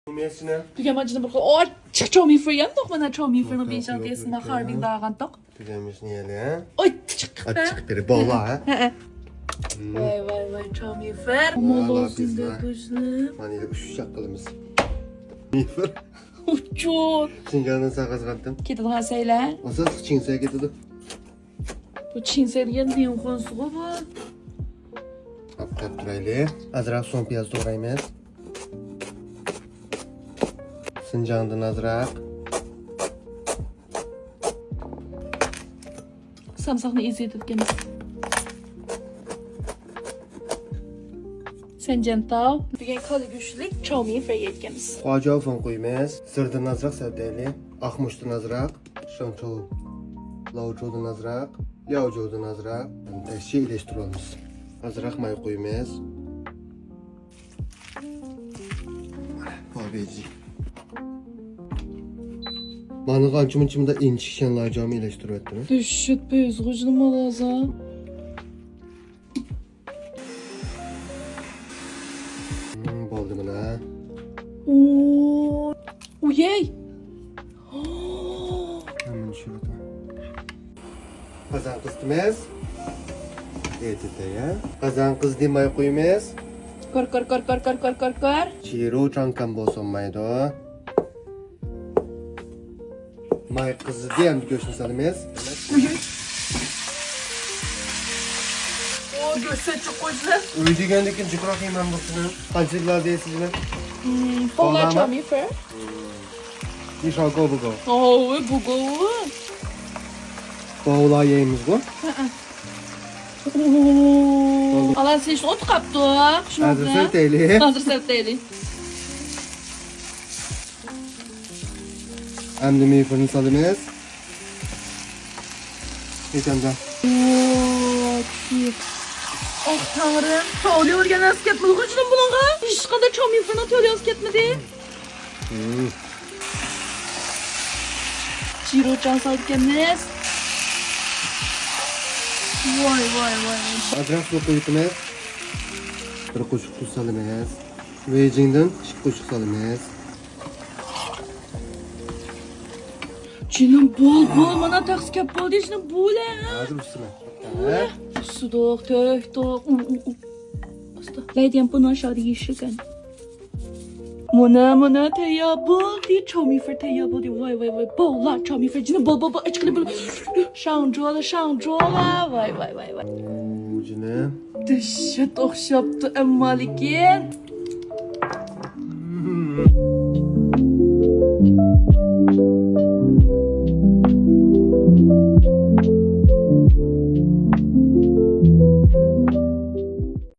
Yemesine. Pigemacını bak. O çık çoğumifer yan doch bana çoğumiferin bir şan desin mahar bin dağın doch. Pigemiş niyeli Oy çık be. Açık biri bolla ha. Vay çoğumifer. Molosuz da kuşlu. Maniyle üşüşecek kılımız. Mifer. Uçur. Sincan'dan sakız kattım. Gidin ha söyle. Asıl Çinse'ye getirdi. Bu Çin seriyen neyin konusu bu? Kapkat duraylı. Azırak son piyaz doğrayımız. Sincan'dan azırak. Samsakını izleyip etkemiz. Sen centav. Bugün kalı güçlük çoğumifer yetkemiz. Hoca ufun koymayız. Sırdan azırak sevdeli. Akmıştan azırak. Şançoğu. Lauçoğdan azırak. Yağcıoğdan azırak. Teşhi iyileştirilmiş. Azırak may koymayız. Babeci. Bana kancımın içimde inç şenlayacağımı iyileştiriyor mi? Düşüt be üzgücünüm alaza. Boldu mu la? Ooo. Uyey. Hemen şurada. Kazan kıstımız. Etite ya. Kazan kızdırmayı koymayız. Kor. Çiğru çankan bozulmaydı. May kızı diyen bir göçünü salımız. Uyey. O göster çok koysa. Uyucu göndekin çıkırak hemen busunu. Kancıklar değil sizin. Polar çoğumifer. Bir şarkı bu go. Oo bu go. Boğula yiyimiz bu. Oo. Allah sen şunu ot kaptı. Hazır söyleyeli. Hazır söyleyeli. Hem de meyfırını salımız. Geçen de. Oh tanrım. Çoğulu organ az ketmedi. Kaçın bununla? Hiç kadar çoğumiferin atıyor az ketmedi. Ciro can saldık kendiniz. Vay. Adres bu koyutumuz. Bir koşuk tuz salımız. Vecinden şık koşuk salımız. Canım bol bana taks kep bol diye canım bol ha. Hadi üstüne. Sudok töhtok. Asta. Leydiyem bunu aşağıda yeşilken. Mona teyabol diye çoğumifer teyabol diye vay bol la çoğumifer canım bol açıklı bol. Şangcola vay. Canım. Dışıt okşaptı emmalikin.